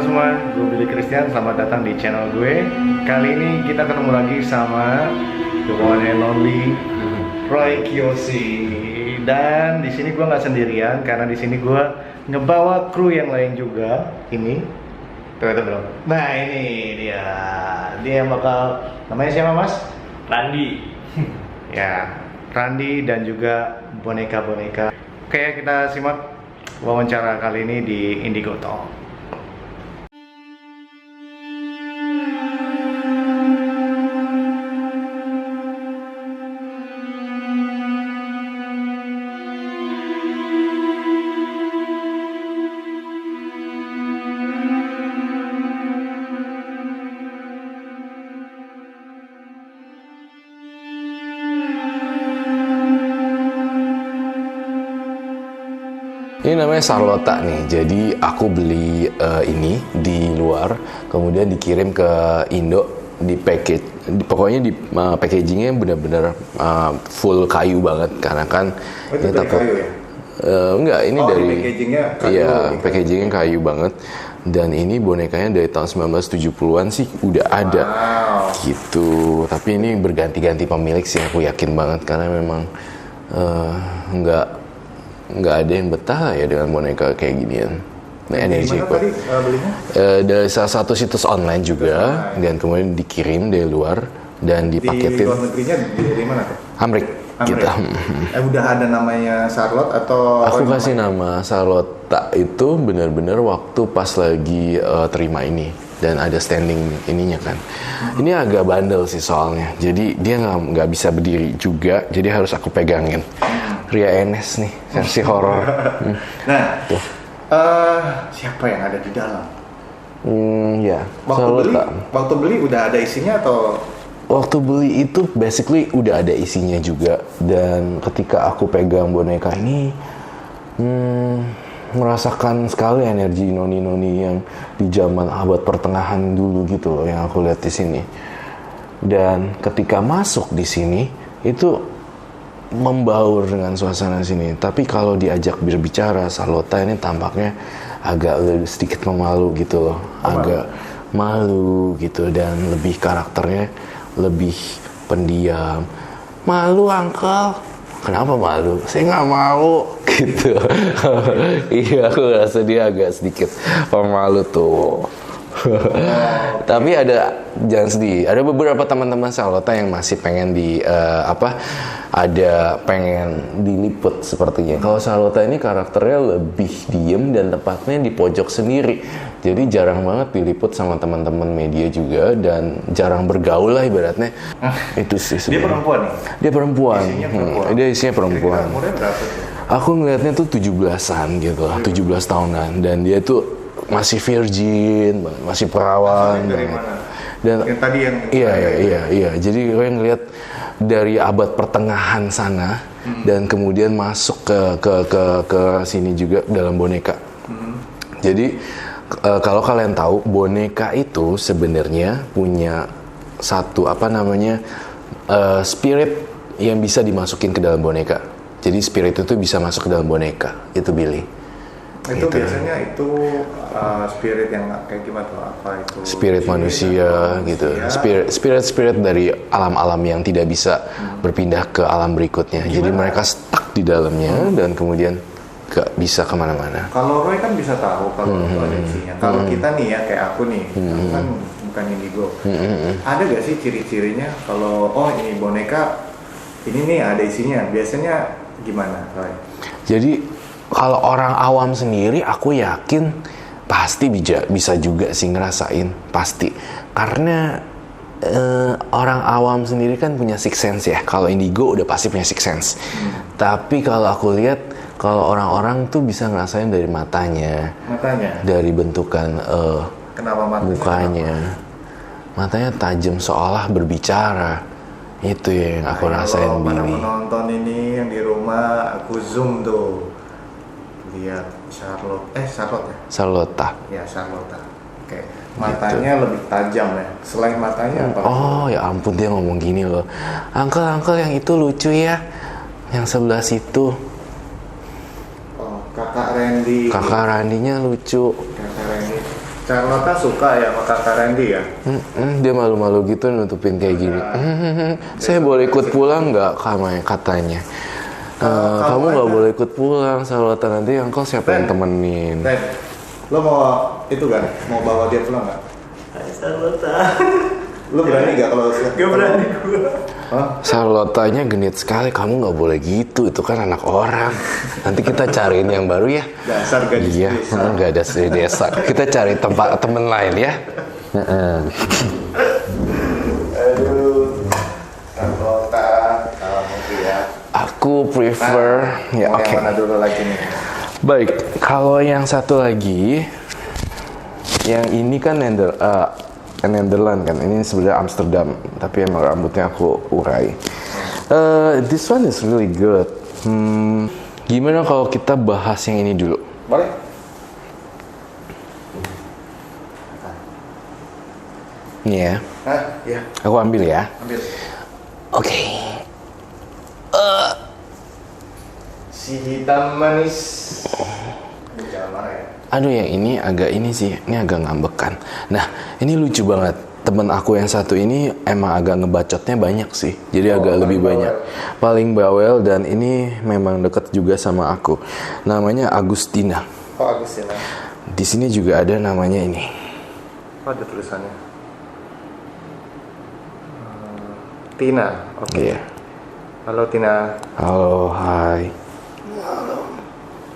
halo semua, gue Billy Christian, selamat datang di channel gue. Kali ini kita ketemu lagi sama the one and only Roy Kiyoshi. Dan di sini gue nggak sendirian, karena di sini gue ngebawa kru yang lain juga. Ini, tuh dong. Nah ini dia yang bakal, namanya siapa mas? Randi. Ya, Randi dan juga boneka-boneka. Oke, kita simak wawancara kali ini di Indigo Talk. Ini namanya Charlotta nih, jadi aku beli ini di luar, kemudian dikirim ke Indo di package, pokoknya di packagingnya benar-benar full kayu banget, karena kan itu ini dari kayu ya? Enggak, ini dari packagingnya kayu. Iya, packagingnya kayu banget. Dan ini bonekanya dari tahun 1970-an sih udah ada. Wow. Gitu. Tapi ini berganti-ganti pemilik sih, aku yakin banget, karena memang nggak ada yang betah ya dengan boneka kayak ginian. Nah, energi kok. Tadi belinya? Dari salah satu situs online juga, dan kemudian dikirim dari luar dan dipaketin. Di luar negerinya dari mana tuh? Amrik. Gitu. Udah ada namanya Charlotte atau? Aku kasih nama Charlotta itu benar-benar waktu pas lagi terima ini, dan ada standing ininya kan. Ini agak bandel sih soalnya, jadi dia nggak bisa berdiri juga, jadi harus aku pegangin. Ria Enes nih, versi horor. Nah, siapa yang ada di dalam? Ya. Waktu beli udah ada isinya atau? Waktu beli itu basically udah ada isinya juga, dan ketika aku pegang boneka ini, merasakan sekali energi noni-noni yang di zaman abad pertengahan dulu gitu loh, yang aku lihat di sini. Dan ketika masuk di sini itu membaur dengan suasana sini. Tapi kalau diajak berbicara, Charlotta ini tampaknya agak sedikit memalu gitu loh, agak malu gitu, dan lebih karakternya lebih pendiam. Malu, uncle. Kenapa malu? Saya nggak mau gitu. Iya, aku rasa dia agak sedikit pemalu tuh. Tapi jangan sedih. Ada beberapa teman-teman Charlotta yang masih pengen pengen diliput sepertinya. Kalau Charlotta ini karakternya lebih diem dan tepatnya di pojok sendiri. Jadi jarang banget diliput sama teman-teman media juga, dan jarang bergaul lah ibaratnya. Itu sih sebenarnya. Dia perempuan nih? Dia perempuan. Isinya perempuan. Dia isinya perempuan. Umurnya berapa tuh? Aku ngelihatnya tuh 17-an gitu lah, 17 tahunan, dan dia tuh masih virgin, masih perawan. Dari mana? Dan yang tadi yang iya. Jadi gue ngeliat dari abad pertengahan sana, dan kemudian masuk ke sini juga dalam boneka. Jadi kalau kalian tahu, boneka itu sebenarnya punya satu spirit yang bisa dimasukin ke dalam boneka. Jadi spirit itu bisa masuk ke dalam boneka. Itu Billy. Itu gitu. Biasanya itu spirit yang kayak gimana tuh? Apa itu? Spirit manusia gitu. Spirit dari alam-alam yang tidak bisa berpindah ke alam berikutnya. Gimana? Jadi mereka stuck di dalamnya, dan kemudian gak bisa kemana-mana. Kalau Roy kan bisa tahu kalau itu ada isinya. Kalau kita nih ya, kayak aku nih, kan bukan indigo. Ada gak sih ciri-cirinya kalau ini boneka ini nih ada isinya? Biasanya gimana, Roy? Jadi kalau orang awam sendiri, aku yakin pasti bisa juga sih ngerasain, pasti. Karena orang awam sendiri kan punya sixth sense ya. Kalau indigo udah pasti punya sixth sense. Tapi kalau aku lihat, kalau orang-orang tuh bisa ngerasain dari matanya, dari bentukan kenapa mukanya. Matanya tajam seolah berbicara. Itu yang aku rasain, Billy. Kalau penonton ini yang di rumah, aku zoom tuh. Lihat Charlotta. Ya, Charlotta. Oke. Matanya gitu. Lebih tajam ya. Selain matanya apa? Oh, ya ampun, dia ngomong gini loh. Uncle yang itu lucu ya. Yang sebelah situ. Kakak Randy. Kakak Randinya lucu. Kakak Randy. Charlotte suka ya sama Kakak Randy ya? Dia malu-malu gitu nutupin kayak gini. Saya boleh ikut pulang nggak, katanya. Kamu nggak boleh ikut pulang, Charlotte, nanti Uncle siapa yang temenin? Ren, lo mau itu kan? Mau bawa dia pulang nggak? Hai Charlotte. Lo berani nggak kalau siap? Gak berani gue. Charlotte-nya genit sekali, kamu nggak boleh gitu, itu kan anak orang. Nanti kita cariin yang baru ya. Dasar gadis Iya, desa. nggak ada di desa. Kita cari tempat temen lain ya. Aduh, Charlotte, kamu ya. Aku prefer, ya Mau oke. yang mana dulu lagi nih? Baik, kalau yang satu lagi, yang ini kan Netherlands kan, ini sebenarnya Amsterdam, tapi emang rambutnya aku urai. This one is really good. Gimana kalau kita bahas yang ini dulu? Boleh? Ini ya, Hah? Iya, aku ambil ya. ambil. Oke. Si hitam manis. Jangan marah ya. Aduh, yang ini agak ini sih, ini agak ngambekan. Nah, ini lucu banget. Temen aku yang satu ini emang agak ngebacotnya banyak sih. Jadi agak lebih banyak. Paling bawel, dan ini memang deket juga sama aku. Namanya Agustina. Oh, Agustina. Di sini juga ada namanya ini. Oh, ada tulisannya. Tina. Oke. Iya. Halo Tina. Halo, hai.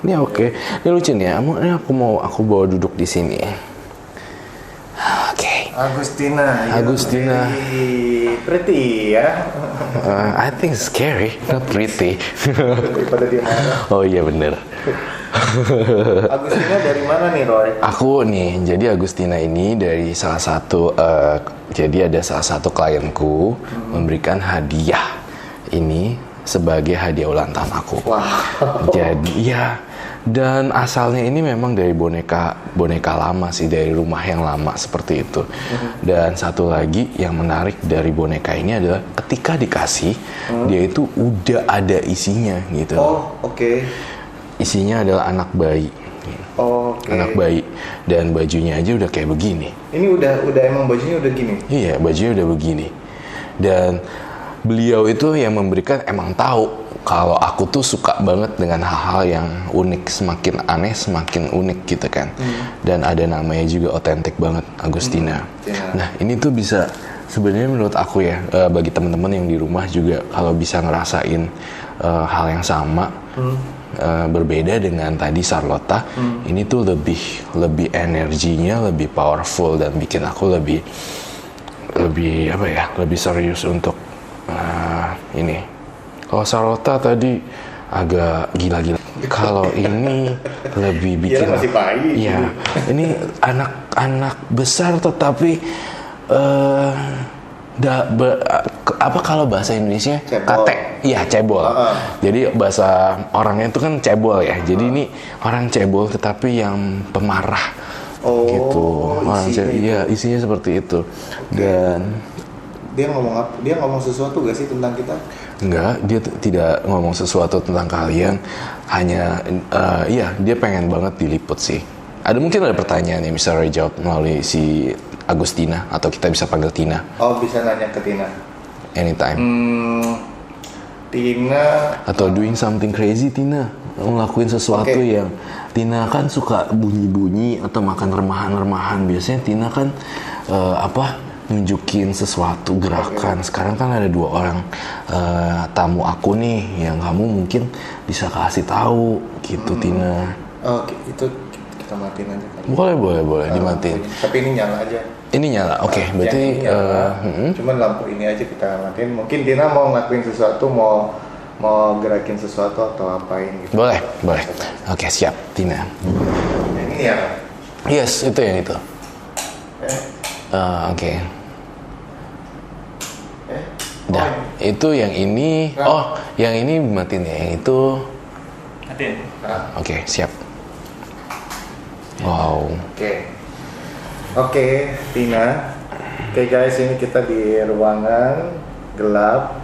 Ini oke. Ini lucu nih ya. Ini aku bawa duduk di sini. Oke. Agustina. Agustina. Pretty ya. I think scary, not pretty. Daripada dia marah. Oh iya bener. Agustina dari mana nih Roy? Aku nih, jadi Agustina ini dari salah satu, jadi ada salah satu klienku memberikan hadiah ini sebagai hadiah ulang tahun aku. Wah. Jadi ya, dan asalnya ini memang dari boneka lama sih, dari rumah yang lama seperti itu. Dan satu lagi yang menarik dari boneka ini adalah ketika dikasih, dia itu udah ada isinya gitu. Oh, oke. Isinya adalah anak bayi. Oke. Anak bayi, dan bajunya aja udah kayak begini. Ini udah emang bajunya udah gini. Iya, bajunya udah begini. Dan beliau itu yang memberikan emang tahu kalau aku tuh suka banget dengan hal-hal yang unik, semakin aneh semakin unik gitu kan. Dan ada namanya juga otentik banget, Agustina. Iya. Nah, ini tuh bisa sebenarnya menurut aku ya, bagi teman-teman yang di rumah juga kalau bisa ngerasain hal yang sama, berbeda dengan tadi Charlotte, ini tuh lebih energinya lebih powerful dan bikin aku lebih apa ya, lebih serius untuk ini. Kalau Charlotte tadi agak gila-gila. Kalau ini lebih bikin. Dia masih bayi. Iya, ini anak besar tetapi apa kalau bahasa Indonesia? Cebol. Katek. Iya, cebol. Jadi bahasa orangnya itu kan cebol ya. Jadi ini orang cebol tetapi yang pemarah. Oh, Gitu. Orang isinya iya, isinya seperti itu. Dan Dia ngomong apa? Dia ngomong sesuatu gak sih tentang kita? enggak, dia tidak ngomong sesuatu tentang kalian. Hanya iya, dia pengen banget diliput sih. Mungkin ada pertanyaan yang bisa Roy jawab melalui si Agustina, atau kita bisa panggil Tina Oh, bisa nanya ke Tina. anytime. Tina. Atau doing something crazy, Tina. Ngelakuin sesuatu Oke. yang Tina kan suka bunyi-bunyi atau makan remahan-remahan. Biasanya Tina kan nunjukin sesuatu gerakan. Sekarang kan ada 2 orang tamu aku nih yang kamu mungkin bisa kasih tahu gitu, Tina. Oh, itu kita matiin aja kali. Boleh dimatiin. Tapi ini nyala aja. Ini nyala, oke. Berarti Yang ini nyala. Cuman lampu ini aja kita matiin. Mungkin Tina mau ngelakuin sesuatu, mau gerakin sesuatu atau apain gitu. boleh. Oke, siap, Tina. Yang ini ya. Yes, itu yang itu. Oke. Dah, itu yang ini. Oh, yang ini matiin ya. Yang itu. Matiin. Oke, siap. Wow. Oke, Tina. Oke guys, ini kita di ruangan gelap.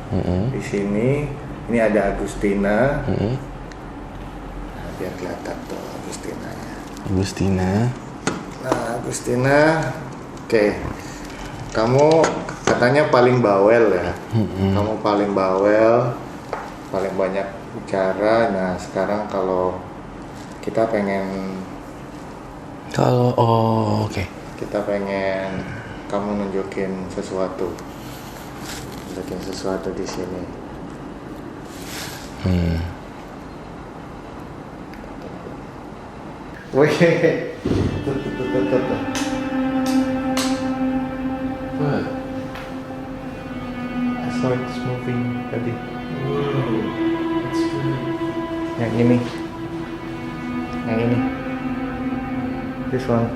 Di sini, ini ada Agustina. Nah, biar kelihatan tuh Agustinanya. Agustina. Nah, Agustina, oke. Kamu katanya paling bawel ya. Kamu paling bawel, paling banyak bicara. Nah, sekarang kalau kita pengen, oke. kita pengen kamu nunjukin sesuatu di sini. Wih, tuh. What? I saw it's moving tadi. That's good. Yang ini. This one.